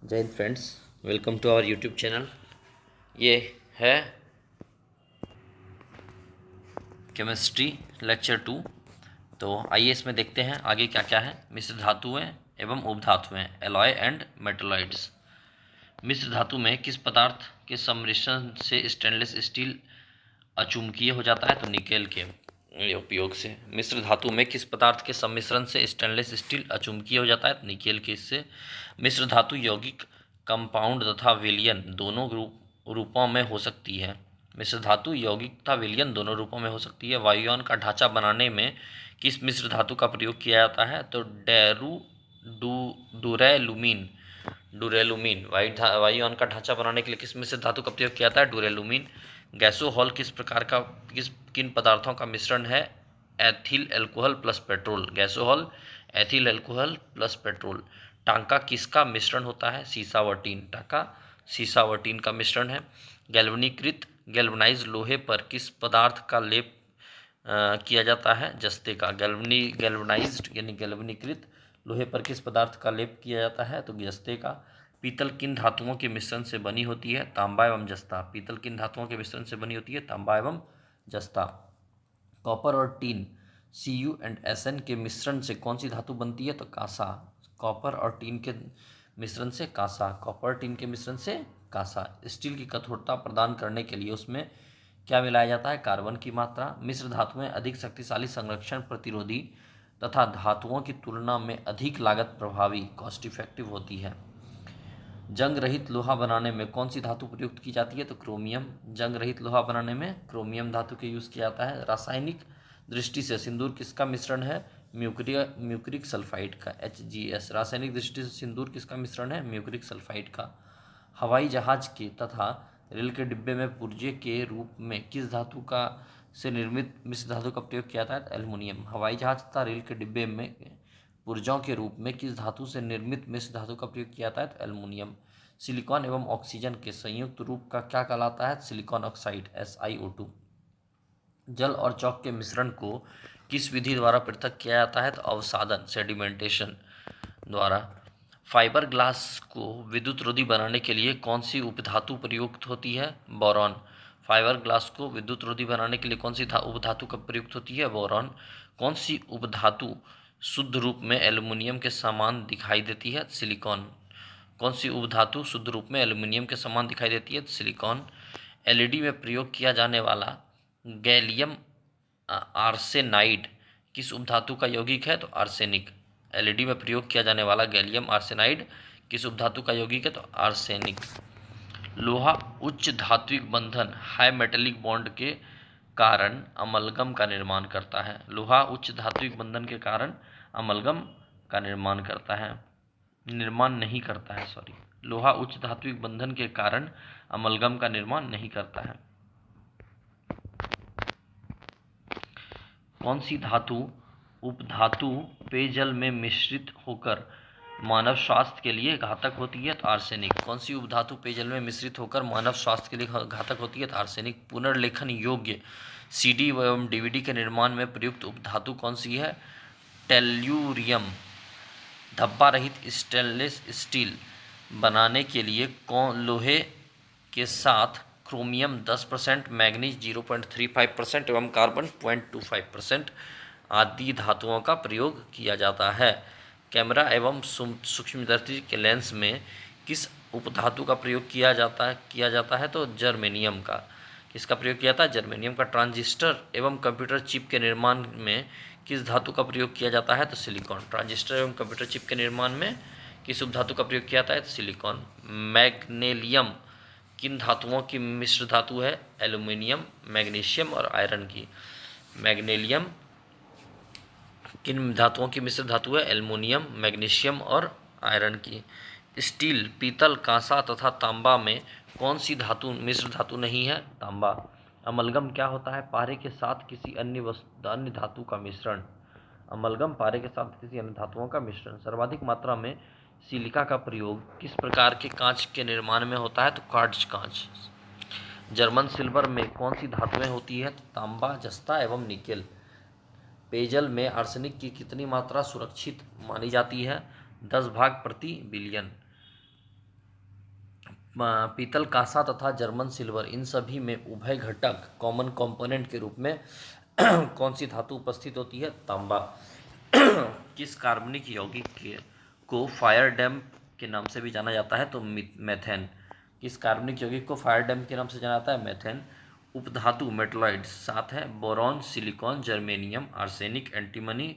जय Hind friends, welcome to our YouTube channel. ये है केमिस्ट्री लेक्चर 2। तो आइए इसमें देखते हैं आगे क्या क्या है। मिश्र धातुएं एवं उपधातुएं, एलॉय एंड मेटलॉइड्स। मिश्र धातु में किस पदार्थ के सम्मिश्रण से स्टेनलेस स्टील अचुंबकीय हो जाता है? तो निकेल के उपयोग से। मिश्र धातु में किस पदार्थ के सम्मिश्रण से स्टेनलेस स्टील अचुंबकीय हो जाता है? तो निकेल के इससे। मिश्र धातु यौगिक, कंपाउंड तथा विलयन दोनों रूपों में हो सकती है। मिश्र धातु यौगिक तथा विलयन दोनों रूपों में हो सकती है। वायुयान का ढांचा बनाने में किस मिश्र धातु का प्रयोग किया जाता है? तो डुरैलुमीन। डुरेलुमीन। वायुयान का ढांचा बनाने के लिए किस मिश्र धातु का प्रयोग किया जाता है? डुरेलुमीन। गैसोहॉल किन पदार्थों का मिश्रण है? Ethyl alcohol plus petrol. Gasohol ethyl alcohol plus petrol. टांका किसका मिश्रण होता है? सीसावटीन। टांका सीसावटीन का मिश्रण है। गैल्वनाइज लोहे पर किस पदार्थ का लेप किया जाता है? जस्ते का। गैल्वनाइज्ड यानी गैल्वनीकृत लोहे पर किस पदार्थ का लेप किया जाता है? तो जस्ते का। पीतल किन धातुओं के मिश्रण से बनी होती है? तांबा एवं जस्ता। पीतल किन धातुओं के मिश्रण से बनी होती है? तांबा एवं जस्ता। कॉपर और टीन Cu and Sn के मिश्रण से कौन सी धातु बनती है? तो कांसा। कॉपर और टीन के मिश्रण से कांसा। कॉपर टीन के मिश्रण से कांसा। स्टील की कठोरता प्रदान करने के लिए उसमें क्या मिलाया जाता है? कार्बन की मात्रा। मिश्र धातुएं अधिक शक्तिशाली, संरक्षण प्रतिरोधी तथा धातुओं की तुलना में अधिक लागत प्रभावी, कॉस्ट इफेक्टिव होती है। जंग रहित लोहा बनाने में कौन सी धातु प्रयुक्त की जाती है? तो क्रोमियम। जंग रहित लोहा बनाने में क्रोमियम धातु के यूज किया जाता है। रासायनिक दृष्टि से सिंदूर किसका मिश्रण है? म्यूक्रिक सल्फाइड का, HgS। रासायनिक दृष्टि से सिंदूर किसका मिश्रण है? म्यूक्रिक सल्फाइड का। हवाई जहाज के तथा रेल के डिब्बे में पुर्जे के रूप में किस धातु का से निर्मित मिश्र धातु का प्रयोग किया जाता है? एल्युमिनियम। हवाई जहाज तथा रेल के डिब्बे में पुर्जों के रूप में किस धातु से निर्मित मिश्र धातु का प्रयोग किया जाता है? तो एल्युमिनियम। सिलिकॉन एवं ऑक्सीजन के संयुक्त रूप का क्या कहलाता है? Silicon oxide, SiO2। जल और चौक के मिश्रण को किस विधि द्वारा पृथक किया जाता है? तो अवसादन, सेडिमेंटेशन द्वारा। फाइबर ग्लास को विद्युत रोधी बनाने के लिए कौन सी उपधातु प्रयुक्त होती है? बोरॉन। फाइबर ग्लास को विद्युत रोधी बनाने के लिए कौन सी उपधातु का प्रयुक्त होती है? बोरॉन। कौन सी उपधातु शुद्ध रूप में एल्युमिनियम के समान दिखाई देती है? सिलिकॉन। कौन सी उपधातु शुद्ध रूप में एल्युमिनियम के समान दिखाई देती है? सिलिकॉन। एलईडी में प्रयोग किया जाने वाला गैलियम आर्सेनाइड किस उपधातु का यौगिक है? तो आर्सेनिक। एलईडी में प्रयोग किया जाने वाला गैलियम आर्सेनाइड किस उपधातु का यौगिक है? तो आर्सेनिक। लोहा उच्च धात्विक बंधन, हाई मेटेलिक बॉन्ड के कारण अमलगम का निर्माण करता है। लोहा उच्च धात्विक बंधन के कारण अमलगम का निर्माण नहीं करता है। लोहा उच्च धात्विक बंधन के कारण अमलगम का निर्माण नहीं करता है। कौन सी धातु उपधातु पेयजल में मिश्रित होकर मानव स्वास्थ्य के लिए घातक होती है? तो आर्सेनिक। कौन सी उपधातु पेयजल में मिश्रित होकर मानव स्वास्थ्य के लिए घातक होती है? तो आर्सेनिक। पुनर्लेखन योग्य CD एवं DVD के निर्माण में प्रयुक्त उपधातु कौन सी है? टेल्यूरियम। धब्बा रहित स्टेनलेस स्टील बनाने के लिए लोहे के साथ क्रोमियम 10%, मैग्नीज 0.35% एवं कार्बन 0.25% आदि धातुओं का प्रयोग किया जाता है। कैमरा एवं सूक्ष्मदर्शी के लेंस में किस उपधातु का प्रयोग किया जाता है? तो जर्मेनियम का। किसका प्रयोग किया जाता है? जर्मेनियम का। ट्रांजिस्टर एवं कंप्यूटर चिप के निर्माण में किस धातु का प्रयोग किया जाता है? तो सिलिकॉन। ट्रांजिस्टर एवं कंप्यूटर चिप के निर्माण में किस उपधातु का प्रयोग किया जाता है? तो सिलिकॉन। मैग्नेलियम किन धातुओं की मिश्र धातु है? एल्युमिनियम, मैग्नीशियम और आयरन की। मैग्नेलियम किन धातुओं की मिश्र धातु है? एल्युमिनियम, मैग्नीशियम और आयरन की। स्टील, पीतल, कांसा तथा तांबा में कौन सी धातु मिश्र धातु नहीं है? तांबा। अमलगम क्या होता है? पारे के साथ किसी अन्य धातु का मिश्रण। अमलगम पारे के साथ किसी अन्य धातुओं का मिश्रण। सर्वाधिक मात्रा में सिलिका का प्रयोग किस प्रकार के कांच के निर्माण में होता है? तो क्वार्ट्ज कांच। जर्मन सिल्वर में कौन सी धातुएं होती है? तांबा, जस्ता एवं निकेल। पेयजल में आर्सेनिक की कितनी मात्रा सुरक्षित मानी जाती है? 10 भाग प्रति बिलियन। पीतल कांसा तथा जर्मन सिल्वर इन सभी में उभय घटक कॉमन कंपोनेंट के रूप में कौन सी धातु उपस्थित होती है? तांबा। किस कार्बनिक यौगिक को फायर डैम्प के नाम से भी जाना जाता है? तो मेथेन। किस कार्बनिक यौगिक को फायर डैम्प के नाम से जाना जाता है? मेथेन। उपधातु मेटलॉइड 7 है: boron, silicon, germanium, arsenic, antimony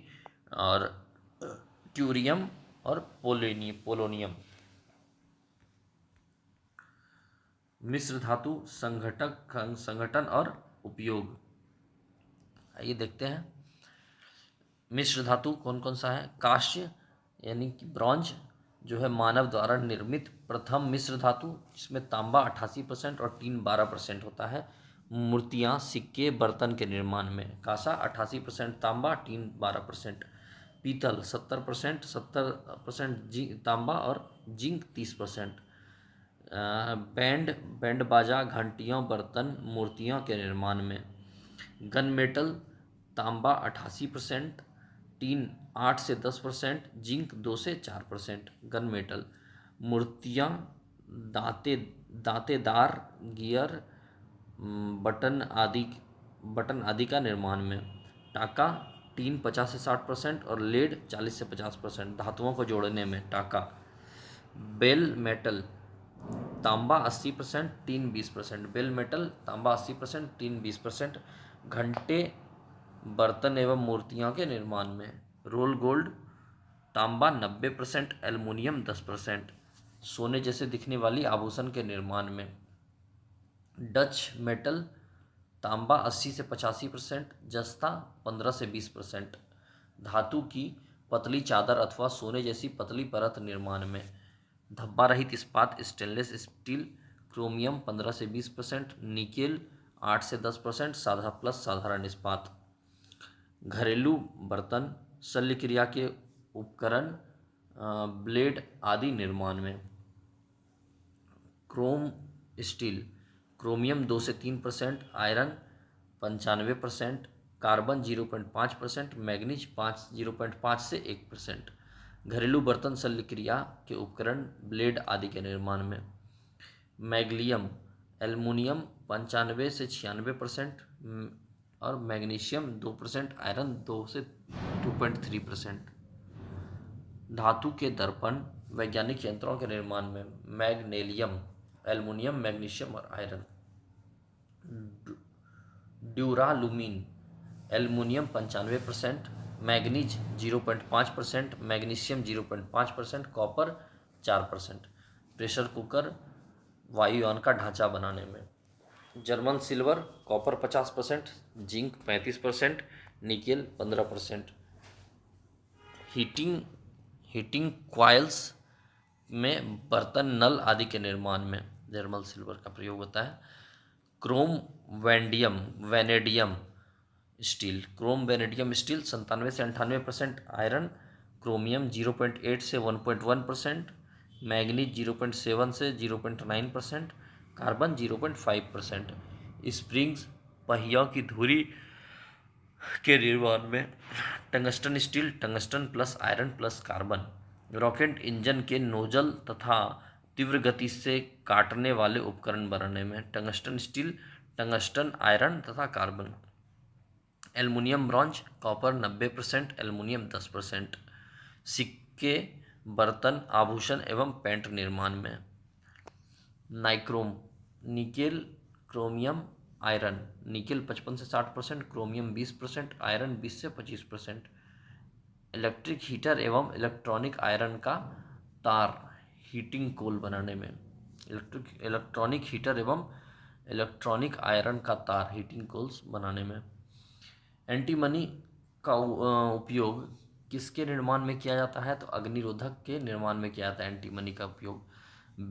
और ट्यूरियम और पोलोनियम। मिश्र धातु संगठन और उपयोग। आइए देखते हैं मिश्र धातु कौन कौन सा है। कांस्य यानी कि ब्रॉन्ज जो है मानव द्वारा निर्मित प्रथम मिश्र धातु, जिसमें तांबा 88% और टीन 12% होता है। मूर्तियाँ, सिक्के, बर्तन के निर्माण में कांसा 88% तांबा, टीन 12%। पीतल 70% तांबा और जिंक 30%। बैंड बाजा, घंटियों, बर्तन, मूर्तियों के निर्माण में गन मेटल तांबा 88%, टीन 8 से 10%, जिंक 2 से 4%। गन मेटल मूर्तियाँ, दांतेदार गियर, बटन आदि का निर्माण में टाका टीन 50 से 60% और लेड 40 से 50%। धातुओं को जोड़ने में टाका। बेल मेटल तांबा 80%, टीन 20%। बेल मेटल तांबा 80%, टीन 20%। घंटे, बर्तन एवं मूर्तियों के निर्माण में रोल गोल्ड तांबा 90%, एल्युमिनियम 10%। सोने जैसे दिखने वाली आभूषण के निर्माण में डच मेटल तांबा 80 से 85%, जस्ता 15 से 20%। धातु की पतली चादर अथवा सोने जैसी पतली परत निर्माण में धब्बा रहित इस्पात, स्टेनलेस स्टील, क्रोमियम 15 से 20%, निकेल 8 से 10%, साधारण इस्पात। घरेलू बर्तन, शल्य क्रिया के उपकरण, ब्लेड आदि निर्माण में क्रोम स्टील, क्रोमियम 2 से 3%, आयरन 95%, कार्बन 0.5%, मैग्नीज 0.5 से 1%। घरेलू बर्तन, शल्य क्रिया के उपकरण, ब्लेड आदि के निर्माण में मैग्नीशियम, एल्युमिनियम 95 से 96% और मैग्नीशियम 2%, आयरन 2 से 2.3%। धातु के दर्पण, वैज्ञानिक यंत्रों के निर्माण में मैग्नीशियम, एल्युमिनियम, मैग्नीशियम और iron. Duralumin, aluminium 95%, manganese 0.5%, magnesium 0.5%, copper 4%। Pressure cooker, वायुयान का ढांचा बनाने में German silver, copper 50%, zinc 35%, nickel 15%। Heating coils में बर्तन, नल आदि के निर्माण में जर्मन सिल्वर का प्रयोग होता है। क्रोम वैनेडियम स्टील, 97 से 98%, आयरन, क्रोमियम 0.8 से 1.1%, मैग्नीज 0.7 से 0.9%, कार्बन 0.5%। स्प्रिंग्स, पहियों की धुरी के निर्माण में tungsten steel, tungsten plus iron plus carbon. Rocket engine के नोजल तथा तीव्र गति से काटने वाले उपकरण बनाने में टंगस्टन स्टील, टंगस्टन, आयरन तथा carbon. Aluminium bronze, copper 90%, aluminium 10%। सिक्के, बर्तन, आभूषण एवं पेंट निर्माण में nichrome, nickel, chromium, iron. Nickel 55 से 60%, क्रोमियम 20%, आयरन 20 से 25%। इलेक्ट्रिक हीटर एवं इलेक्ट्रॉनिक आयरन का तार हीटिंग कोल बनाने में इलेक्ट्रॉनिक हीटर एवं इलेक्ट्रॉनिक आयरन का तार हीटिंग कोल्स बनाने में। एंटीमनी का उपयोग किसके निर्माण में किया जाता है? तो अग्निरोधक के निर्माण में किया जाता है एंटीमनी का उपयोग।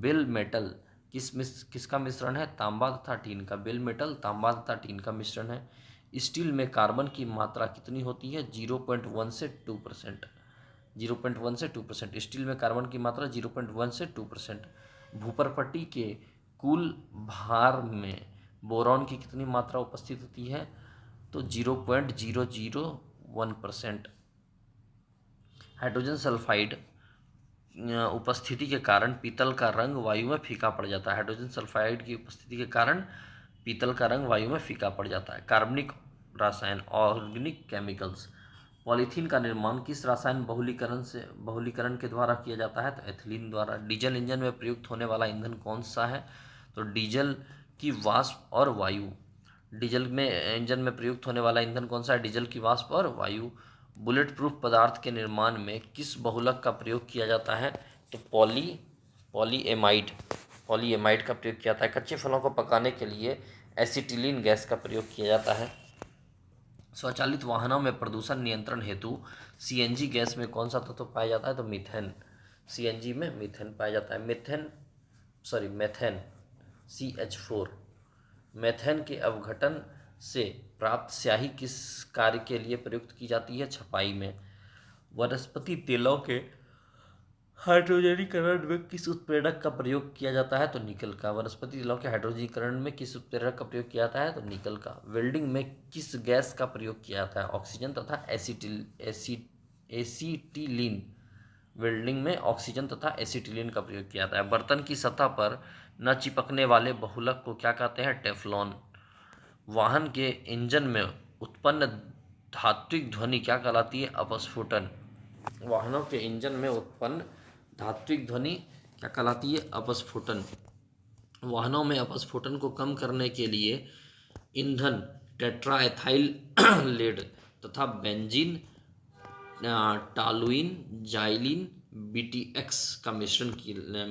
बिल मेटल किसका मिश्रण है? तांबा तथा टीन का। बिल मेटल तांबा तथा टीन का मिश्रण है। स्टील में कार्बन की मात्रा कितनी होती है? 0.1 से 2%। 0.1 से 2%। स्टील में कार्बन की मात्रा 0.1 से 2%। भूपरपट्टी के कुल भार में बोरॉन की कितनी मात्रा उपस्थित होती है? तो 0.001%। हाइड्रोजन सल्फाइड उपस्थिति के कारण पीतल का रंग वायु में फीका पड़ जाता है। हाइड्रोजन सल्फाइड की उपस्थिति के कारण पीतल का रंग वायु में फीका पड़ जाता है। कार्बनिक रसायन, ऑर्गेनिक केमिकल्स। पॉलीथीन का निर्माण किस रासायन बहुलीकरण के द्वारा किया जाता है? तो एथिलीन द्वारा। डीजल इंजन में प्रयुक्त होने वाला ईंधन कौन सा है? तो डीजल की वाष्प और वायु। डीजल में इंजन में प्रयुक्त होने वाला ईंधन कौन सा है? डीजल की वाष्प और वायु। बुलेट प्रूफ पदार्थ के निर्माण में किस बहुलक का प्रयोग किया जाता है? तो पॉलीएमाइड पॉलीएमाइड का प्रयोग किया जाता है। कच्चे फलों को पकाने के लिए एसिटिलीन गैस का प्रयोग किया जाता है। स्वचालित वाहनों में प्रदूषण नियंत्रण हेतु सीएनजी गैस में कौन सा तत्व पाया जाता है? तो मीथेन। सीएनजी में मीथेन पाया जाता है। Methane CH4। मेथेन के अवघटन से प्राप्त स्याही किस कार्य के लिए प्रयुक्त की जाती है? छपाई में। वनस्पति तेलों के हाइड्रोजनीकरण में किस उत्प्रेरक का प्रयोग किया जाता है? तो निकल का। वनस्पति तेलों के हाइड्रोजनीकरण में किस उत्प्रेरक का प्रयोग किया जाता है? तो निकल का। वेल्डिंग में किस गैस का प्रयोग किया जाता है? ऑक्सीजन तथा एसीटिलीन। वेल्डिंग में ऑक्सीजन तथा एसिटिलीन का प्रयोग किया जाता है। बर्तन की सतह पर न चिपकने वाले बहुलक को क्या कहते हैं? टेफ्लॉन। वाहन के इंजन में उत्पन्न धात्विक ध्वनि क्या कहलाती है? अपस्फुटन। वाहनों के इंजन में उत्पन्न धात्विक ध्वनि क्या कहलाती है? अपस्फुटन। वाहनों में अपस्फुटन को कम करने के लिए ईंधन टेट्राएथाइल लेड तथा बेंजीन, टालुइन, जाइलिन, BTX का मिश्रण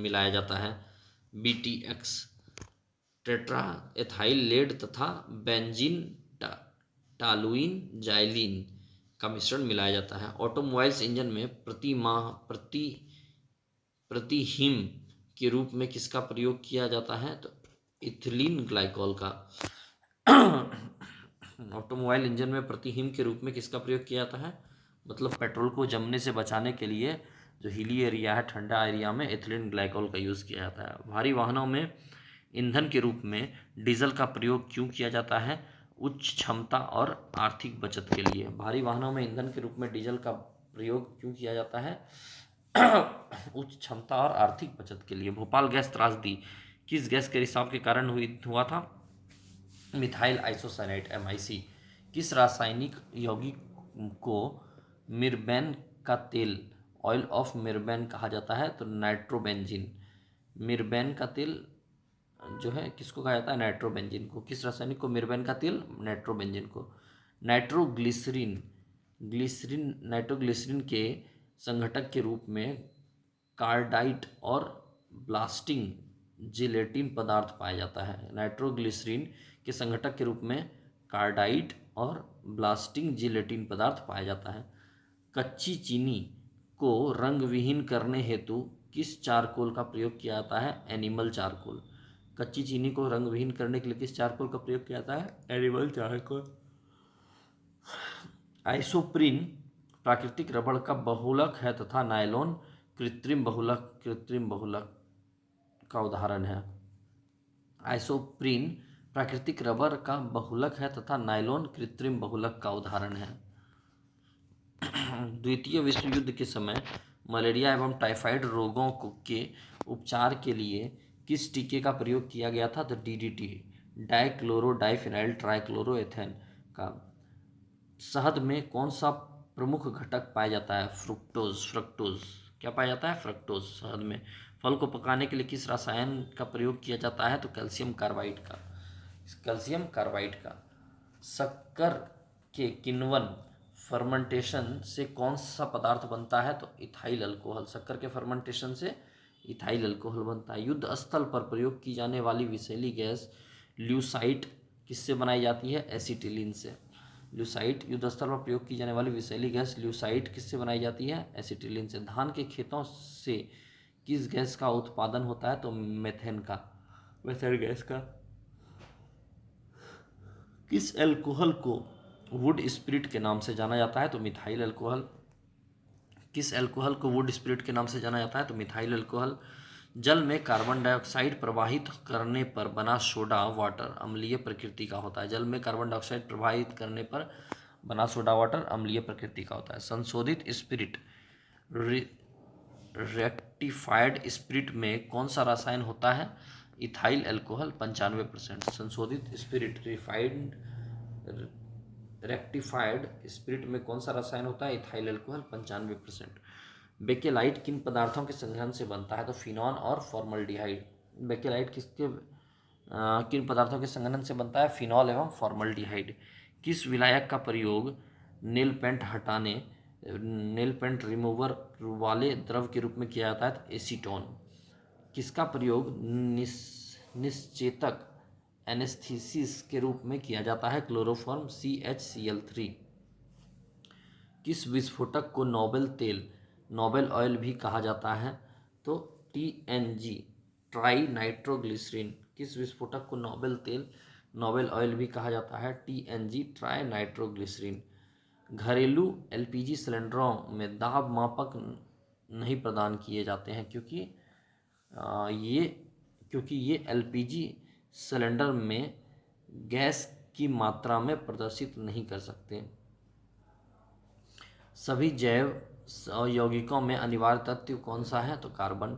मिलाया जाता है। BTX टेट्रा एथाइल लेड तथा बेंजीन, टालुइन, जाइलिन का मिश्रण मिलाया जाता है। ऑटोमोबाइल्स इंजन में प्रतिहीम के रूप में किसका प्रयोग किया जाता है? तो इथिलीन ग्लाइकॉल का। ऑटोमोबाइल इंजन में प्रतिहीम के रूप में किसका प्रयोग किया जाता है? मतलब पेट्रोल को जमने से बचाने के लिए जो हिली एरिया है, ठंडा एरिया में एथिलीन ग्लाइकॉल का यूज़ किया जाता है। भारी वाहनों में ईंधन के रूप में डीजल का प्रयोग क्यों किया जाता है? उच्च क्षमता और आर्थिक बचत के लिए। भारी वाहनों में ईंधन के रूप में डीजल का प्रयोग क्यों किया जाता है? उच्च क्षमता और आर्थिक बचत के लिए। भोपाल गैस त्रासदी किस गैस के रिसाव के कारण हुआ था? Methyl isocyanate MIC। किस रासायनिक यौगिक को मिर्बेन का तेल, ऑयल ऑफ मिर्बेन कहा जाता है? तो नाइट्रोबेंजीन। मिर्बेन का तेल जो है किसको कहा जाता है? नाइट्रोबेंजीन को। किस रासायनिक को मिर्बेन का तेल? नाइट्रोबेंजीन को। नाइट्रोग्लिसरीन के संघटक के रूप में कार्डाइट और ब्लास्टिंग जिलेटिन पदार्थ पाया जाता है। नाइट्रोग्लिसरीन के संघटक के रूप में कार्डाइट और ब्लास्टिंग जिलेटिन पदार्थ पाया जाता है। कच्ची चीनी को रंग विहीन करने हेतु किस चारकोल का प्रयोग किया जाता है? Animal charcoal. कच्ची चीनी को रंग विहीन करने के लिए किस चारकोल का प्रयोग किया जाता है? Animal charcoal. आइसोप्रीन प्राकृतिक रबड़ का बहुलक है तथा नायलॉन कृत्रिम बहुलक का उदाहरण है। आइसोप्रीन प्राकृतिक रबर का बहुलक है तथा नायलॉन कृत्रिम बहुलक का उदाहरण है। द्वितीय विश्व युद्ध के समय मलेरिया एवं टाइफाइड रोगों के उपचार के लिए किस टीके का प्रयोग किया गया था? तो DDT, डाइक्लोरो डाइफिनाइल ट्राइक्लोरोएथेन का। शहद में कौन सा प्रमुख घटक पाया जाता है? फ्रक्टोज। क्या पाया जाता है? फ्रक्टोज शहद में। फल को पकाने के लिए किस रसायन का प्रयोग किया जाता है? तो कैल्शियम कार्बाइड का। शक्कर के किण्वन फर्मेंटेशन से कौन सा पदार्थ बनता है? तो इथाइल अल्कोहल। शक्कर के फर्मेंटेशन से इथाइल अल्कोहल बनता है। युद्ध स्थल पर प्रयोग की जाने वाली विषैली गैस ल्यूसाइट किससे बनाई जाती है? एसिटिलीन से। ल्यूसाइट युद्ध स्थल पर प्रयोग की जाने वाली विषैली गैस ल्यूसाइट किससे बनाई जाती है? एसिटिलीन से। धान के खेतों से किस गैस का उत्पादन होता है? तो मेथेन गैस का। किस अल्कोहल को वुड स्पिरिट के नाम से जाना जाता है? तो मिथाइल अल्कोहल। किस अल्कोहल को वुड स्पिरिट के नाम से जाना जाता है? तो मिथाइल अल्कोहल। जल में कार्बन डाइऑक्साइड प्रवाहित करने पर बना सोडा वाटर अम्लीय प्रकृति का होता है। जल में कार्बन डाइऑक्साइड प्रवाहित करने पर बना सोडा वाटर अम्लीय प्रकृति का होता है। संशोधित स्पिरिट रेक्टिफाइड स्पिरिट में कौन सा रसायन होता है? Ethyl alcohol 95%। संशोधित स्पिरिट रिफाइंड रेक्टिफाइड स्पिरिट में कौन सा रसायन होता है? Ethyl alcohol 95%। बेकेलाइट किन पदार्थों के संघनन से बनता है? तो फिनॉल और फॉर्मल्डिहाइड। बेकेलाइट किन पदार्थों के संघनन से बनता है? फिनॉल एवं फॉर्मल्डिहाइड। किस विलायक का प्रयोग नेल पेंट रिमूवर वाले द्रव के रूप में किया जाता है? एसीटोन। किसका प्रयोग निश्चेतक एनेस्थीसिस के रूप में किया जाता है? Chloroform CHCl3। किस विस्फोटक को नोबेल ऑयल भी कहा जाता है? तो TNG ट्राई नाइट्रोग्लिसरीन। किस विस्फोटक को नोबेल ऑयल भी कहा जाता है? TNG tri nitroglycerin. घरेलू LPG सिलेंडरों में दाब मापक नहीं प्रदान किए जाते हैं क्योंकि ये LPG सिलेंडर में गैस की मात्रा में प्रदर्शित नहीं कर सकते। सभी जैव यौगिकों में अनिवार्य तत्व कौन सा है? तो कार्बन।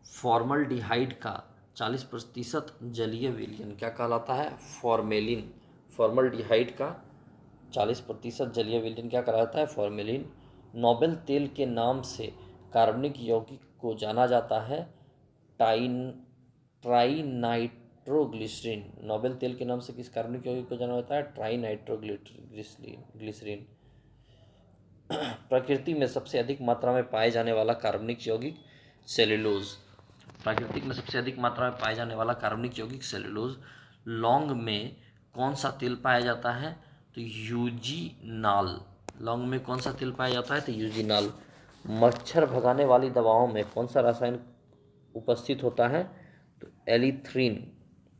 फॉर्मल्डिहाइड का 40% जलीय विलयन क्या कहलाता है? फॉर्मेलिन। फॉर्मल्डिहाइड का 40% जलीय विलयन क्या कहलाता है? फॉर्मेलिन। नोबेल तेल के नाम से कार्बनिक यौगिक को जाना जाता है? ट्राइनाइट्रोग्लिसरीन। नोबेल तेल के नाम से किस कार्बनिक यौगिक को जाना जाता है? ट्राइनाइट्रोग्लिसरीन। प्रकृति में सबसे अधिक मात्रा में पाए जाने वाला कार्बनिक यौगिक सेलुलोज। प्राकृतिक में सबसे अधिक मात्रा में पाए जाने वाला कार्बनिक यौगिक सेलुलोज। लौंग में कौन सा तेल पाया जाता है? तो यूजीनाल। लौंग में कौन सा तेल पाया जाता है? तो यूजीनाल। मच्छर भगाने वाली दवाओं में कौन सा रासायन उपस्थित होता है? तो एलिथ्रीन।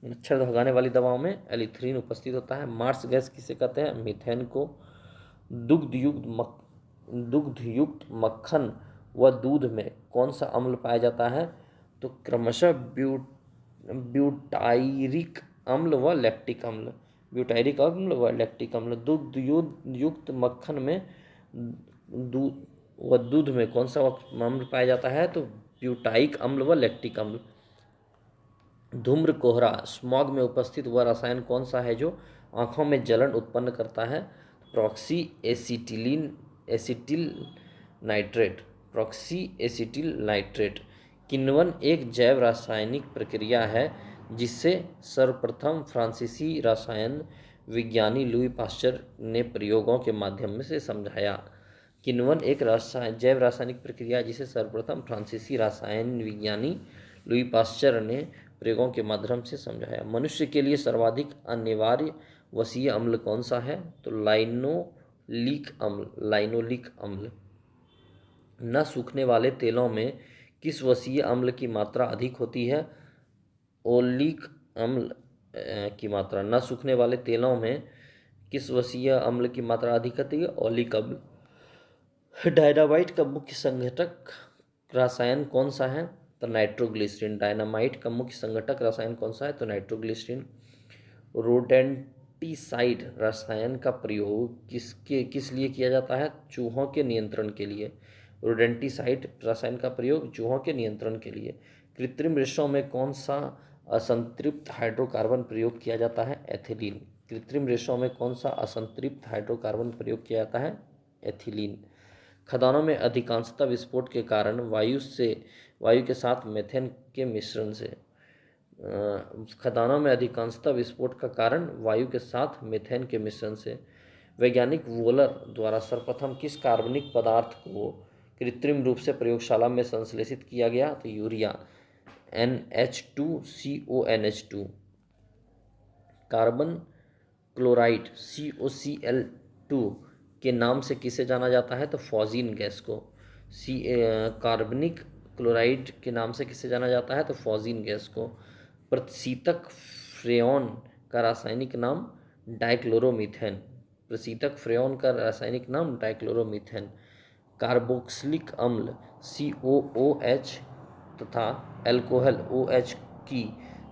मच्छर भगाने वाली दवाओं में एलिथ्रीन उपस्थित होता है। मार्स गैस किसे कहते हैं? मीथेन को। दुग्धयुक्त मक्खन व दूध में कौन सा अम्ल पाया जाता है? तो क्रमशः ब्यूटायरिक अम्ल व लैक्टिक अम्ल। ब्यूटायरिक अम्ल व लैक्टिक अम्ल। दुग्धयुक्त मक्खन में दूध में कौन सा अम्ल पाया जाता है? तो ब्यूटाइक अम्ल व लैक्टिक अम्ल। धूम्र कोहरा स्मॉग में उपस्थित वह रसायन कौन सा है जो आंखों में जलन उत्पन्न करता है? Proxy acetyl nitrate. किण्वन एक जैव रासायनिक प्रक्रिया है जिसे सर्वप्रथम फ्रांसीसी रसायन विज्ञानी लुई पास्चर ने प्रयोगों के माध्यम से समझाया। किण्वन एक जैव रासायनिक प्रक्रिया है जिसे सर्वप्रथम फ्रांसीसी रसायन विज्ञानी लुई पास्चर ने प्रयोगों के माध्यम से समझाया। मनुष्य के लिए सर्वाधिक अनिवार्य वसीय अम्ल कौन सा है? तो लाइनोलिक अम्ल। न सूखने वाले तेलों में किस वसीय अम्ल की मात्रा अधिक होती है? ओलिक अम्ल की मात्रा। न सूखने वाले तेलों में किस वसीय अम्ल की मात्रा अधिक होती है? ओलिक अम्ल। डायनामाइट का मुख्य संघटक रसायन कौन सा है? तो नाइट्रोग्लिसरीन। डायनामाइट का मुख्य संघटक रसायन कौन सा है? तो नाइट्रोग्लिसरीन। रोडेंटिसाइड रसायन का प्रयोग किस लिए किया जाता है? चूहों के नियंत्रण के लिए। रोडेंटिसाइड रसायन का प्रयोग चूहों के नियंत्रण के लिए। कृत्रिम रेशों में कौन सा असंतृप्त हाइड्रोकार्बन प्रयोग किया जाता है? एथिलीन। कृत्रिम रेशों में कौन सा असंतृप्त हाइड्रोकार्बन प्रयोग किया जाता है? एथिलीन। खदानों में अधिकांशतः विस्फोट के कारण वायु के साथ मीथेन के मिश्रण से। खदानों में अधिकांशतः विस्फोट का कारण वायु के साथ मीथेन के मिश्रण से। वैज्ञानिक वोलर द्वारा सर्वप्रथम किस कार्बनिक पदार्थ को कृत्रिम रूप से प्रयोगशाला में संश्लेषित किया गया? तो urea NH2CONH2। Carbon chloride COCl2 के नाम से किसे जाना जाता है? तो फॉजीन गैस को। कार्बनिक क्लोराइड के नाम से किसे जाना जाता है? तो फॉजीन गैस को। प्रतिशीतक फ्रेऑन का रासायनिक नाम डाइक्लोरोमीथेन। प्रतिशीतक फ्रेऑन का रासायनिक नाम डाइक्लोरोमीथेन। कार्बोक्सिलिक अम्ल COOH तथा अल्कोहल OH की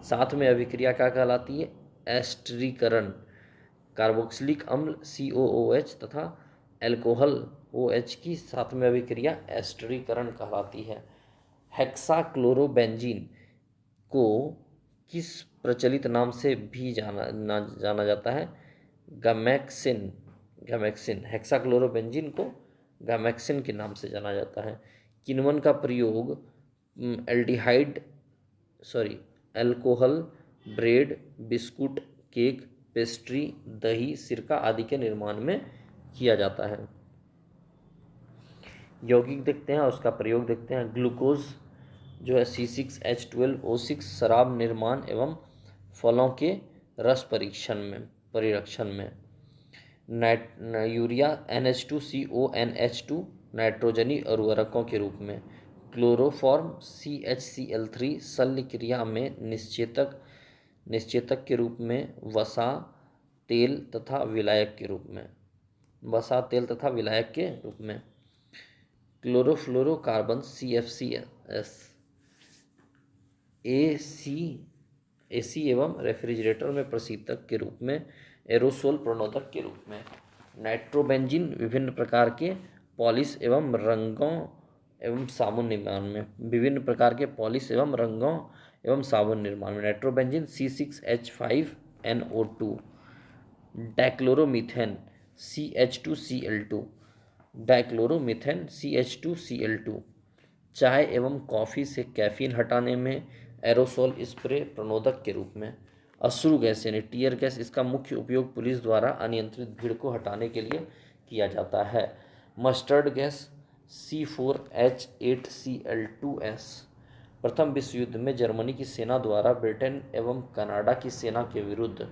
साथ में अभिक्रिया क्या कहलाती है? एस्टरीकरण। कार्बोक्सिलिक अम्ल COOH तथा अल्कोहल OH की सातवीं अभिक्रिया एस्टरीकरण कहलाती है। हेक्साक्लोरोबेंजीन को किस प्रचलित नाम से भी जाना जाता है? गैमेक्सिन। गैमेक्सिन। हेक्साक्लोरोबेंजीन को गैमेक्सिन के नाम से जाना जाता है। किण्वन का प्रयोग aldehyde alcohol, bread, biscuit, cake, pastry, दही, सिरका आदि के निर्माण में किया जाता है। यौगिक देखते हैं और उसका प्रयोग देखते हैं। ग्लूकोज जो है C6H12O6 शराब निर्माण एवं फलों के रस परिरक्षण में। यूरिया NH2CONH2 नाइट्रोजनी उर्वरकों के रूप में। क्लोरोफॉर्म CHCl3 शल्य क्रिया में निश्चेतक के रूप में। वसा, तेल तथा विलायक के रूप में। क्लोरोफ्लोरोकार्बन CFCS AC एवं रेफ्रिजरेटर में प्रशीतक के रूप में। एरोसोल प्रणोदक के रूप में। नाइट्रोबेंजीन विभिन्न प्रकार के पॉलिश एवं रंगों एवं साबुन निर्माण में। Nitrobenzene C6H5NO2। Dichloromethane CH2Cl2। चाय एवं कॉफ़ी से कैफीन हटाने में। एरोसोल स्प्रे प्रणोदक के रूप में। अश्रु गैस यानी टीयर गैस, इसका मुख्य उपयोग पुलिस द्वारा अनियंत्रित भीड़ को हटाने के लिए किया जाता है। Mustard gas C4H8Cl2S। प्रथम विश्व युद्ध में जर्मनी की सेना द्वारा ब्रिटेन एवं कनाडा की सेना के विरुद्ध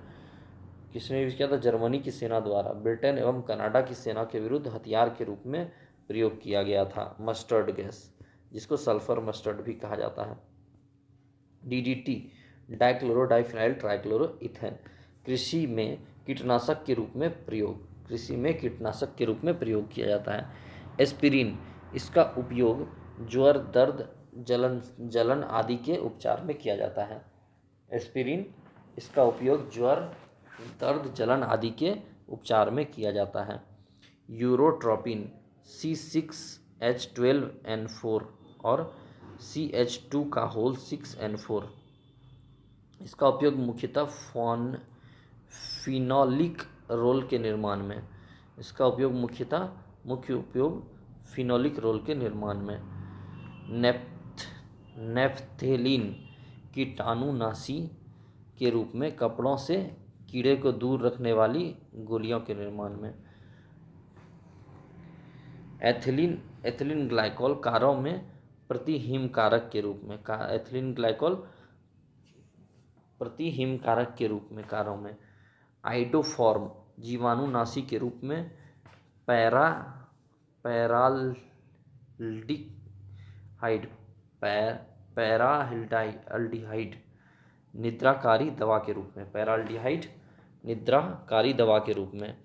किसने यूज किया था? जर्मनी की सेना द्वारा ब्रिटेन एवं कनाडा की सेना के विरुद्ध हथियार के रूप में प्रयोग किया गया था मस्टर्ड गैस, जिसको सल्फर मस्टर्ड भी कहा जाता है। DDT डाइक्लोरोडाइफिनाइल ट्राइक्लोरोइथेन कृषि में कीटनाशक के रूप में प्रयोग किया जाता है। एस्पिरिन, इसका उपयोग ज्वर, दर्द, जलन आदि के उपचार में किया जाता है। एस्पिरिन, इसका उपयोग ज्वर, दर्द, जलन आदि के उपचार में किया जाता है। यूरोट्रोपिन C6H12N4 और CH2 6N4, इसका उपयोग मुख्यतः फिनोलिक रोल के निर्माण में। नेफ्थेलिन कीटाणुनाशी के रूप में। कपड़ों से कीड़े को दूर रखने वाली गोलियों के निर्माण में। एथिलीन ग्लाइकोल कारों में प्रतिहिमकारक के रूप में। कारों में। आइडोफॉर्म जीवाणुनाशी के रूप में। पैराल्डिहाइड निद्राकारी दवा के रूप में।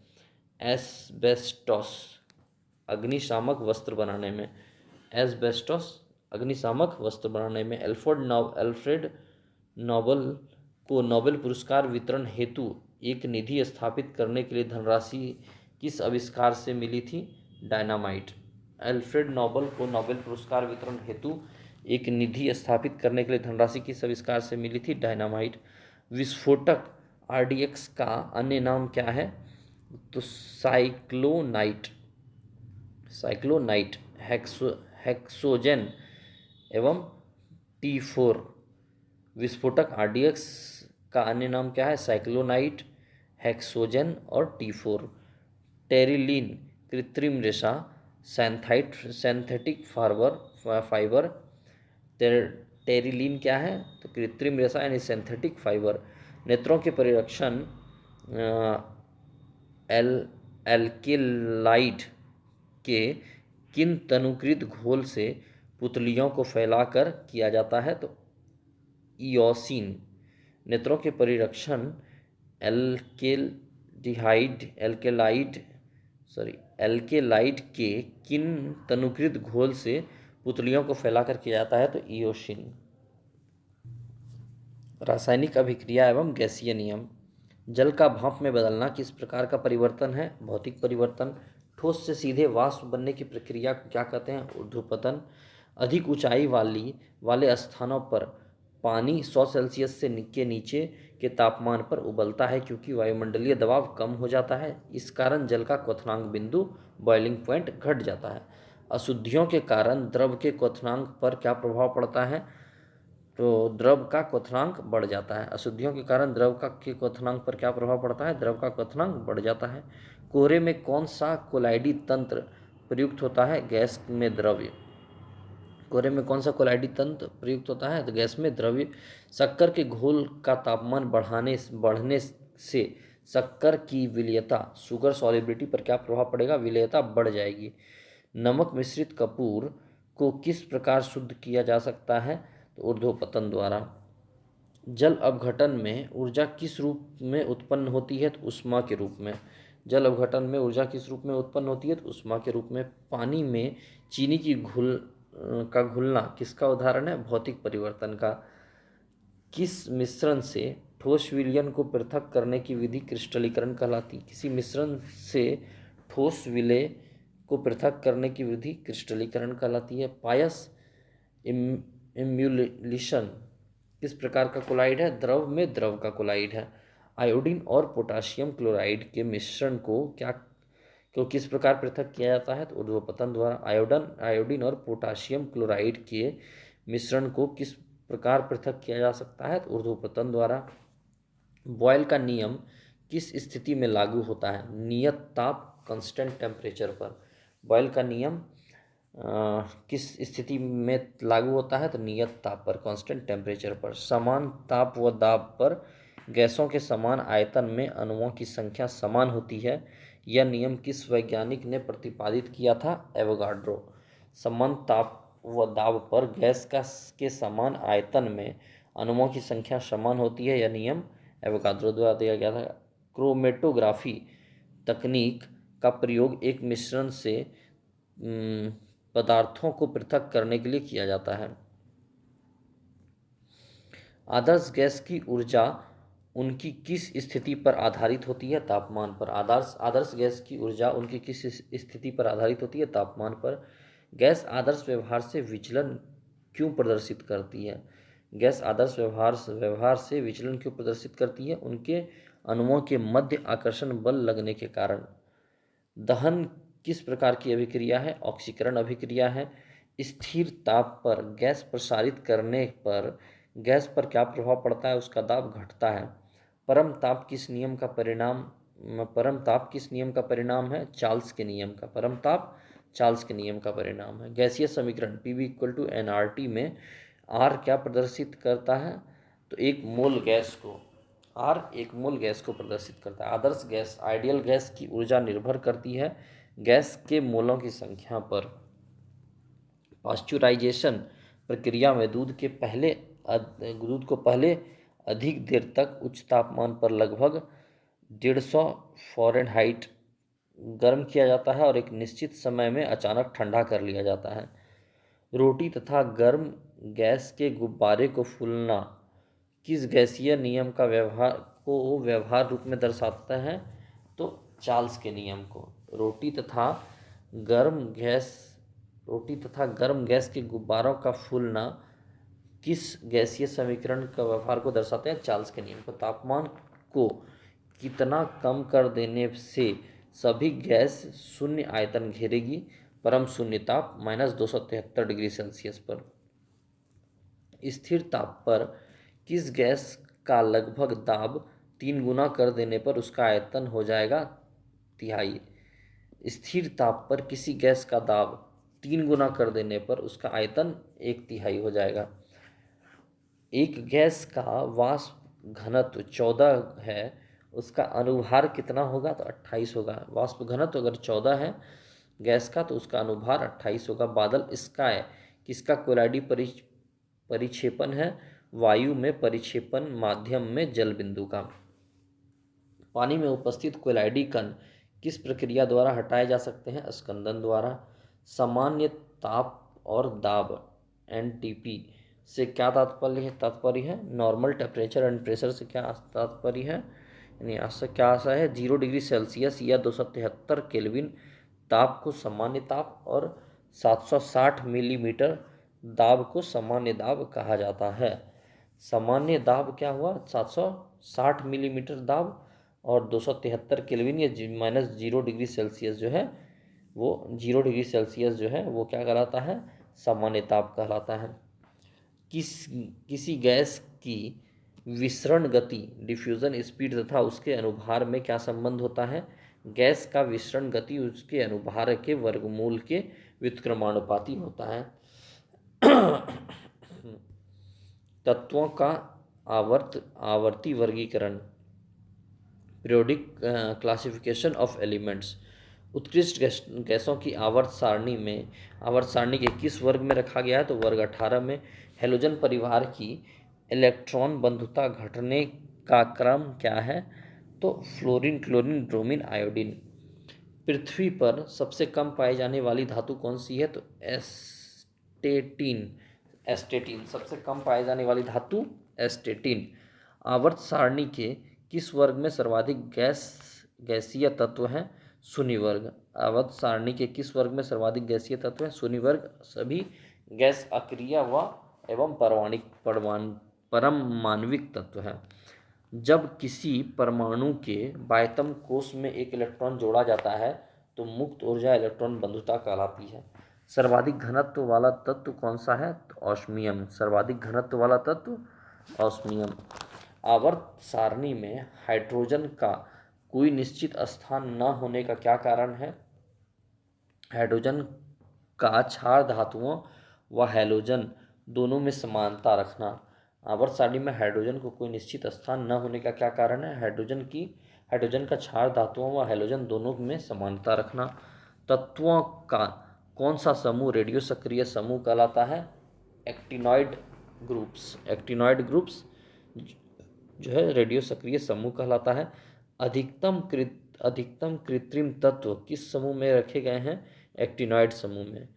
एस्बेस्टोस अग्निशामक वस्त्र बनाने में। अल्फ्रेड नोबेल को नोबेल पुरस्कार वितरण हेतु एक निधि स्थापित करने के लिए धनराशि किस आविष्कार से मिली थी? डायनामाइट। अल्फ्रेड नोबेल को नोबेल पुरस्कार वितरण हेतु एक निधि स्थापित करने के लिए धनराशि किस आविष्कार से मिली थी? डायनामाइट। विस्फोटक RDX का अन्य नाम क्या है? तो साइक्लोनाइट, हेक्सोजेन एवं T4। विस्फोटक RDX का अन्य नाम क्या है? साइक्लोनाइट, हेक्सोजेन और T4। टेरिलीन कृत्रिम रेशा, सिंथेटिक फाइबर। टेरिलीन क्या है? तो कृत्रिम रेशा यानी सिंथेटिक फाइबर। नेत्रों के परिरक्षण एल्केलाइड के किन तनुकृत घोल से पुतलियों को फैलाकर किया जाता है? तो इयोसिन। नेत्रों के परिरक्षण एल्केलाइड के किन तनुकृत घोल से पुतलियों को फैलाकर किया जाता है? तो इयोसिन। रासायनिक अभिक्रिया एवं गैसीय नियम। जल का भाप में बदलना किस प्रकार का परिवर्तन है? भौतिक परिवर्तन। ठोस से सीधे वाष्प बनने की प्रक्रिया को क्या कहते हैं? ऊर्ध्वपतन। अधिक ऊंचाई वाले स्थानों पर पानी 100 सेल्सियस से के नीचे के तापमान पर उबलता है क्योंकि वायुमंडलीय दबाव कम हो जाता है। इस कारण जल का क्वथनांक बिंदु बॉइलिंग पॉइंट घट जाता है। अशुद्धियों के कारण द्रव के क्वथनांक पर क्या प्रभाव पड़ता है? तो द्रव का क्वथनांक बढ़ जाता है। अशुद्धियों के कारण द्रव का के क्वथनांक पर क्या प्रभाव पड़ता है? द्रव का क्वथनांक बढ़ जाता है। कोहरे में कौन सा कोलाइडी तंत्र प्रयुक्त होता है? गैस में द्रव्य। कोहरे में कौन सा कोलाइडी तंत्र प्रयुक्त होता है? तो गैस में द्रव्य। शक्कर के घोल का तापमान बढ़ने से शक्कर की विलेयता शुगर सॉलिबिलिटी पर क्या प्रभाव पड़ेगा? विलेयता बढ़ जाएगी। नमक मिश्रित कपूर को किस प्रकार शुद्ध किया जा सकता है? तो ऊर्ध्वपतन द्वारा। जल अपघटन में ऊर्जा किस रूप में उत्पन्न होती है? तो ऊष्मा के रूप में। जल अपघटन में ऊर्जा किस रूप में उत्पन्न होती है? तो ऊष्मा के रूप में। पानी में चीनी की घुलना किसका उदाहरण है? भौतिक परिवर्तन का। किस मिश्रण से ठोस विलयन को पृथक करने की विधि क्रिस्टलीकरण कहलाती? किसी मिश्रण से ठोस विलय को पृथक करने की विधि क्रिस्टलीकरण कहलाती है। पायस इम्यूलेशन किस प्रकार का कोलाइड है? द्रव में द्रव का कोलाइड है। आयोडीन और पोटाशियम क्लोराइड के मिश्रण को किस प्रकार पृथक किया जाता है? तो ऊर्ध्वपतन द्वारा। आयोडीन और पोटाशियम क्लोराइड के मिश्रण को किस प्रकार पृथक किया जा सकता है? तो ऊर्ध्वपतन द्वारा। बॉयल का नियम किस स्थिति में लागू होता है? नियत ताप कांस्टेंट टेम्परेचर पर। बॉयल का नियम किस स्थिति में लागू होता है? तो नियत ताप पर, कांस्टेंट टेम्परेचर पर। समान ताप व दाब पर गैसों के समान आयतन में अणुओं की संख्या समान होती है। यह नियम किस वैज्ञानिक ने प्रतिपादित किया था? एवोगाड्रो। समान ताप व दाब पर गैस के समान आयतन में अणुओं की संख्या समान होती है। यह नियम एवोगाड्रो द्वारा दिया गया था। क्रोमेटोग्राफी तकनीक का प्रयोग एक मिश्रण से पदार्थों को पृथक करने के लिए किया जाता है। आदर्श गैस की ऊर्जा उनकी किस स्थिति पर आधारित होती है? तापमान पर। आदर्श गैस की ऊर्जा उनकी किस स्थिति पर आधारित होती है? तापमान पर। गैस आदर्श व्यवहार से विचलन क्यों प्रदर्शित करती है? गैस आदर्श व्यवहार से विचलन क्यों प्रदर्शित करती है? उनके अणुओं के मध्य आकर्षण बल लगने के कारण। दहन किस प्रकार की अभिक्रिया है? ऑक्सीकरण अभिक्रिया है। स्थिर ताप पर गैस प्रसारित करने पर गैस पर क्या प्रभाव पड़ता है? उसका दाब घटता है। परम ताप किस नियम का परिणाम है? चार्ल्स के नियम का। परम ताप चार्ल्स के नियम का परिणाम है। गैसीय समीकरण PV = nRT में R क्या प्रदर्शित करता है? तो एक मोल गैस को प्रदर्शित करता है। आदर्श गैस आइडियल गैस की ऊर्जा निर्भर करती है गैस के मोलों की संख्या पर। पाश्चुराइजेशन प्रक्रिया में दूध को पहले अधिक देर तक उच्च तापमान पर लगभग 150 फ़ारेनहाइट गर्म किया जाता है और एक निश्चित समय में अचानक ठंडा कर लिया जाता है। रोटी तथा गर्म गैस के गुब्बारे को फूलना किस गैसीय नियम का व्यवहार रूप में दर्शाता है? तो चार्ल्स के नियम को। रोटी तथा गर्म गैस के गुब्बारों का फूलना किस गैसीय समीकरण का व्यवहार को दर्शाते हैं? चार्ल्स के नियम को। तापमान को कितना कम कर देने से सभी गैस शून्य आयतन घेरेगी? परम शून्य ताप -273 डिग्री सेल्सियस पर। स्थिर ताप पर किस गैस का लगभग दाब 3 गुना कर देने पर उसका आयतन हो जाएगा तिहाई? स्थिर ताप पर किसी गैस का दाब 3 गुना कर देने पर उसका आयतन 1/3 हो जाएगा। एक गैस का वाष्प घनत्व 14 है, उसका अनुभार कितना होगा? तो 28 होगा। वाष्प घनत्व अगर 14 है गैस का तो उसका अनुभार 28 होगा। बादल स्काई किसका कोलाइडी परिक्षेपण है? वायु में परिक्षेपण माध्यम में जल बिंदु का। पानी में उपस्थित कोलाइडी कण किस प्रक्रिया द्वारा हटाए जा सकते हैं? स्कंदन द्वारा। सामान्य ताप और दाब NTP से क्या तात्पर्य है? नॉर्मल टेम्परेचर एंड प्रेशर से क्या तात्पर्य है? यानी क्या आशा है 0 डिग्री सेल्सियस या 273 केल्विन दाब को सामान्य ताप और 760 मिलीमीटर दाब को सामान्य दाब कहा जाता है। सामान्य दाब क्या हुआ, 760 मिलीमीटर दाब, और 273 केल्विन या -0 डिग्री सेल्सियस जो है वो 0 डिग्री सेल्सियस जो है वो क्या कहलाता है, सामान्य ताप कहलाता है। किसी गैस की विसरण गति, डिफ्यूजन स्पीड तथा उसके अनुभार में क्या संबंध होता है, गैस का विसरण गति उसके अनुभार के वर्गमूल के व्युत्क्रमानुपाती होता है। तत्वों का आवर्ती वर्गीकरण, पीरियोडिक क्लासिफिकेशन ऑफ एलिमेंट्स, उत्कृष्ट गैसों की आवर्त सारणी के किस वर्ग में रखा गया है, तो वर्ग 18 में। हेलोजन परिवार की इलेक्ट्रॉन बंधुता घटने का क्रम क्या है, तो फ्लोरीन, क्लोरीन, ब्रोमीन, आयोडीन। पृथ्वी पर सबसे कम पाई जाने वाली धातु कौन सी है, तो एस्टेटिन सबसे कम पाई जाने वाली धातु एस्टेटिन। आवर्त सारणी के किस वर्ग में सर्वाधिक गैसीय तत्व हैं, शून्य वर्ग। आवर्त सारणी के किस वर्ग में सर्वाधिक गैसीय तत्व हैं, शून्य वर्ग। सभी गैस अक्रिय व एवं परमाण्विक तत्व हैं। जब किसी परमाणु के बाह्यतम कोश में एक इलेक्ट्रॉन जोड़ा जाता है तो मुक्त ऊर्जा इलेक्ट्रॉन बंधुता कहलाती है। सर्वाधिक घनत्व वाला तत्व कौन सा है, तो ऑस्मियम। सर्वाधिक घनत्व वाला तत्व ऑस्मियम। आवर्त सारणी में हाइड्रोजन का कोई निश्चित स्थान न होने का क्या कारण है, हाइड्रोजन का क्षार धातुओं व हैलोजन दोनों में समानता रखना। आवर्त सारणी में हाइड्रोजन को कोई निश्चित स्थान न होने का क्या कारण है, हाइड्रोजन का क्षार धातुओं व हैलोजन दोनों में समानता रखना। तत्वों का कौन सा समूह रेडियो सक्रिय समूह कहलाता है, एक्टिनॉइड ग्रुप्स जो है रेडियो सक्रिय समूह कहलाता है। अधिकतम कृत्रिम तत्व किस समूह में रखे गए हैं, एक्टिनॉइड समूह में।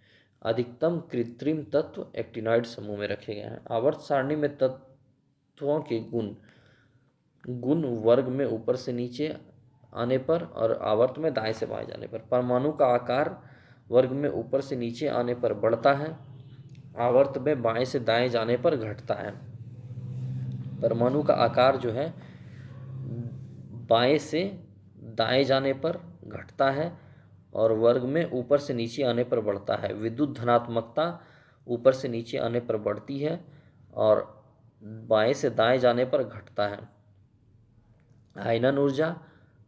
अधिकतम कृत्रिम तत्व एक्टिनॉइड समूह में रखे गए हैं। आवर्त सारणी में तत्वों के गुण वर्ग में ऊपर से नीचे आने पर और आवर्त में दाएं से बाएं जाने पर। परमाणु का आकार वर्ग में ऊपर से नीचे आने पर बढ़ता है, आवर्त में बाएं से दाएं जाने पर घटता है। परमाणु का आकार जो है बाएं से दाएं जाने पर घटता है और वर्ग में ऊपर से नीचे आने पर बढ़ता है। विद्युत धनात्मकता ऊपर से नीचे आने पर बढ़ती है और बाएं से दाएं जाने पर घटता है। आयनन ऊर्जा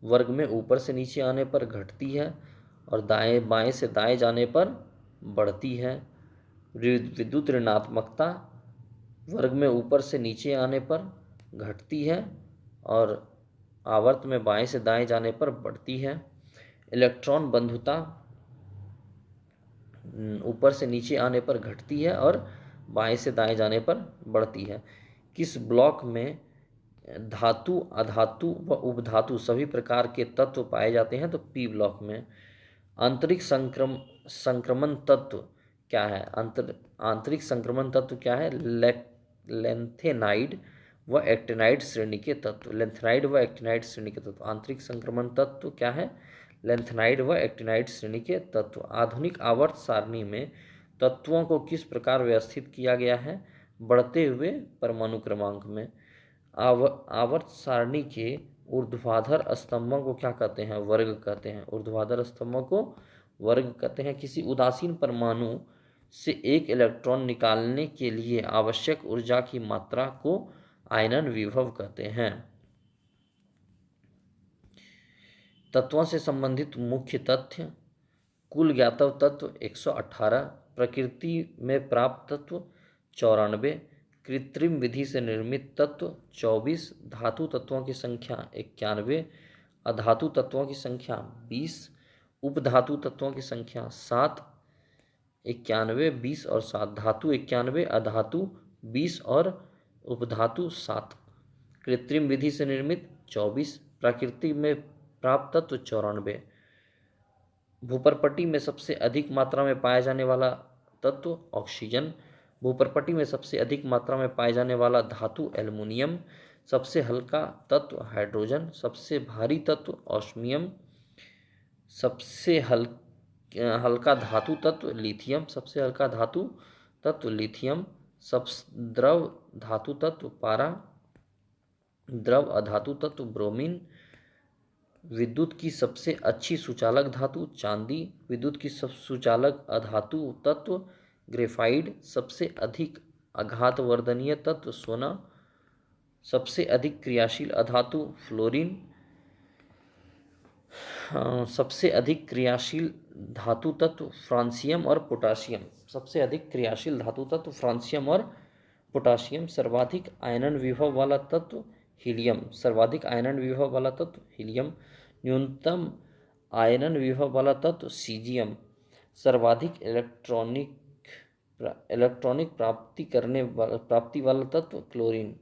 वर्ग में ऊपर से नीचे आने पर घटती है और बाएं से दाएं जाने पर बढ़ती है। विद्युत ऋणात्मकता वर्ग में ऊपर से नीचे आने पर घटती है और आवर्त में बाएं से दाएं जाने पर बढ़ती है। इलेक्ट्रॉन बंधुता ऊपर से नीचे आने पर घटती है और बाएं से दाएं जाने पर बढ़ती है। किस ब्लॉक में धातु, अधातु व उपधातु सभी प्रकार के तत्व पाए जाते हैं, तो पी ब्लॉक में। आंतरिक संक्रमण तत्व क्या है, आंतरिक संक्रमण तत्व क्या है, लेंथेनाइड व एक्टिनाइड श्रेणी के तत्व। लेंथेनाइड व एक्टिनाइड श्रेणी के तत्व। आंतरिक संक्रमण तत्व क्या है, लेंथेनाइड व एक्टिनाइड श्रेणी के तत्व। आधुनिक आवर्त सारणी में तत्वों को किस प्रकार व्यवस्थित किया गया है, बढ़ते हुए परमाणु क्रमांक में। आवर्त सारणी के ऊर्ध्वाधर स्तंभों को क्या कहते हैं, वर्ग कहते हैं। ऊर्ध्वाधर स्तंभों को वर्ग कहते हैं। किसी उदासीन परमाणु से एक इलेक्ट्रॉन निकालने के लिए आवश्यक ऊर्जा की मात्रा को आयनन विभव कहते हैं। तत्वों से संबंधित मुख्य तथ्य, कुल ज्ञातव तत्व 118, प्रकृति में प्राप्त तत्व 94, कृत्रिम विधि से निर्मित तत्व 24, धातु तत्वों की संख्या 91, अधातु तत्वों की संख्या 20, उपधातु तत्वों की संख्या 7, 91, 20 और 7, धातु 91, अधातु 20 और उपधातु 7, कृत्रिम विधि से निर्मित 24, प्रकृति में प्राप्त तत्व 94। भूपर्पटी में सबसे अधिक मात्रा में पाया जाने वाला तत्व ऑक्सीजन। भूपर्पटी में सबसे अधिक मात्रा में पाए जाने वाला धातु एल्युमिनियम। सबसे हल्का तत्व हाइड्रोजन। सबसे भारी तत्व ऑस्मियम। सबसे हल्का धातु तत्व लिथियम, सबसे हल्का धातु तत्व लिथियम। सब द्रव धातु तत्व पारा, द्रव अधातु तत्व ब्रोमीन। विद्युत की सबसे अच्छी सुचालक धातु चांदी, विद्युत की सब सुचालक अधातु तत्व ग्रेफाइड। सबसे अधिक आघातवर्धनीय तत्व सोना, सबसे अधिक क्रियाशील अधातु फ्लोरीन। सबसे अधिक क्रियाशील धातु तत्व फ्रांसियम और पोटासियम, सबसे अधिक क्रियाशील धातु तत्व फ्रांसियम और पोटासियम। सर्वाधिक आयनन विभव वाला तत्व हीलियम, सर्वाधिक आयनन विभव वाला तत्व हीलियम। न्यूनतम आयनन विभव वाला तत्व सीजियम। सर्वाधिक इलेक्ट्रॉनिक प्राप्ति वाला तत्व क्लोरीन।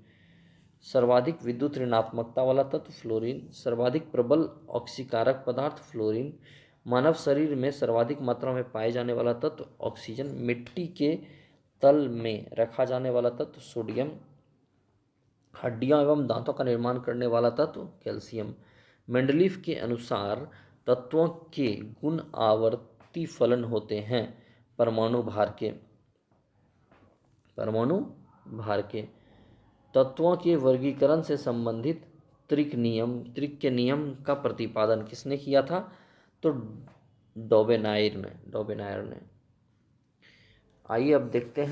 सर्वाधिक विद्युत ऋणात्मकता वाला तत्व फ्लोरीन। सर्वाधिक प्रबल ऑक्सीकारक पदार्थ फ्लोरीन। मानव शरीर में सर्वाधिक मात्रा में पाए जाने वाला तत्व ऑक्सीजन। मिट्टी के तल में रखा जाने वाला तत्व सोडियम। हड्डियों एवं दांतों का निर्माण करने वाला तत्व कैल्शियम। मेंडलीफ के अनुसार तत्वों के गुण आवर्ती फलन होते हैं परमाणु भार के। तत्वों के वर्गीकरण से संबंधित त्रिक के नियम का प्रतिपादन किसने किया था? तो डोबेनायर ने। आइए अब देखते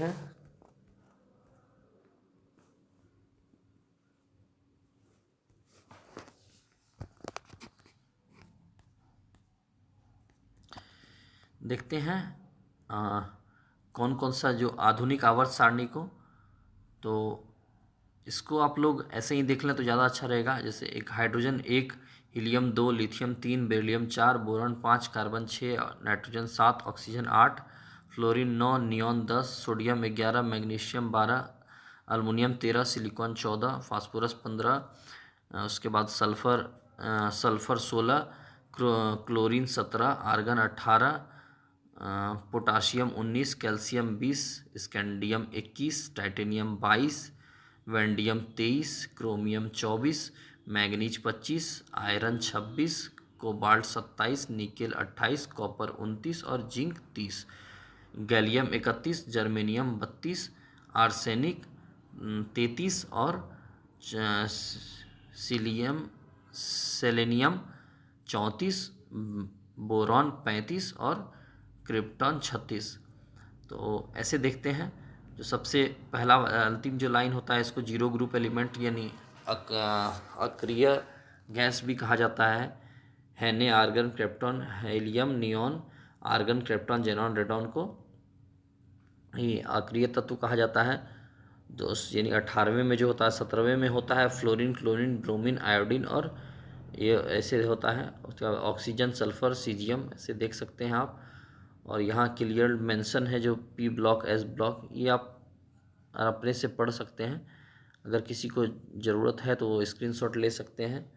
हैं कौन कौन सा जो आधुनिक आवर्त सारणी को, तो इसको आप लोग ऐसे ही देख लें तो ज़्यादा अच्छा रहेगा। जैसे एक hydrogen 1, helium 2, lithium 3, beryllium 4, boron 5, carbon 6, nitrogen 7, oxygen 8, fluorine 9, neon 10, sodium 11, magnesium 12, aluminium 13, silicon 14, phosphorus 15, उसके बाद sulphur 16, chlorine 17, argon 18, potassium 19, calcium 20, scandium 21, titanium 22, vanadium 23, chromium 24, manganese 25, iron 26, cobalt 27, nickel 28, copper 29 और जिंक 30, गैलियम 31, जर्मेनियम 32, आर्सेनिक 33 और selenium 34, boron 35 और krypton 36। तो ऐसे देखते हैं। जो सबसे पहला अंतिम जो लाइन होता है इसको जीरो ग्रुप एलिमेंट यानी अक्रिय गैस भी कहा जाता है। ने argon, krypton, helium, neon, argon, krypton, xenon, radon को ये अक्रिय तत्व कहा जाता है। तो यानी 18वें में जो होता है, 17वें में होता है फ्लोरीन, क्लोरीन, ब्रोमीन, आयोडीन और ये ऐसे होता है। उसके बाद ऑक्सीजन, सल्फर, सीजियम ऐसे देख सकते हैं आप। और यहाँ क्लियर मेंशन है जो पी ब्लॉक, एस ब्लॉक, ये आप अपने से पढ़ सकते हैं। अगर किसी को ज़रूरत है तो वो स्क्रीनशॉट ले सकते हैं।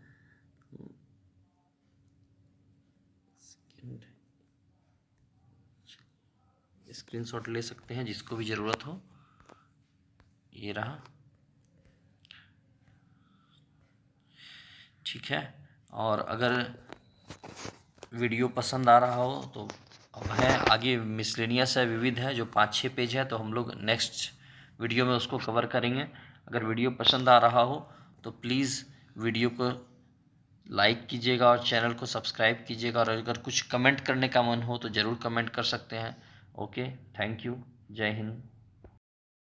स्क्रीनशॉट ले सकते हैं जिसको भी ज़रूरत हो। ये रहा, ठीक है। और अगर वीडियो पसंद आ रहा हो तो अब है आगे मिसलेनियस है, विविध है, जो 5-6 पेज है, तो हम लोग नेक्स्ट वीडियो में उसको कवर करेंगे। अगर वीडियो पसंद आ रहा हो तो प्लीज़ वीडियो को लाइक कीजिएगा और चैनल को सब्सक्राइब कीजिएगा। और अगर कुछ कमेंट करने का मन हो तो ज़रूर कमेंट कर सकते हैं। ओके, थैंक यू, जय हिंद।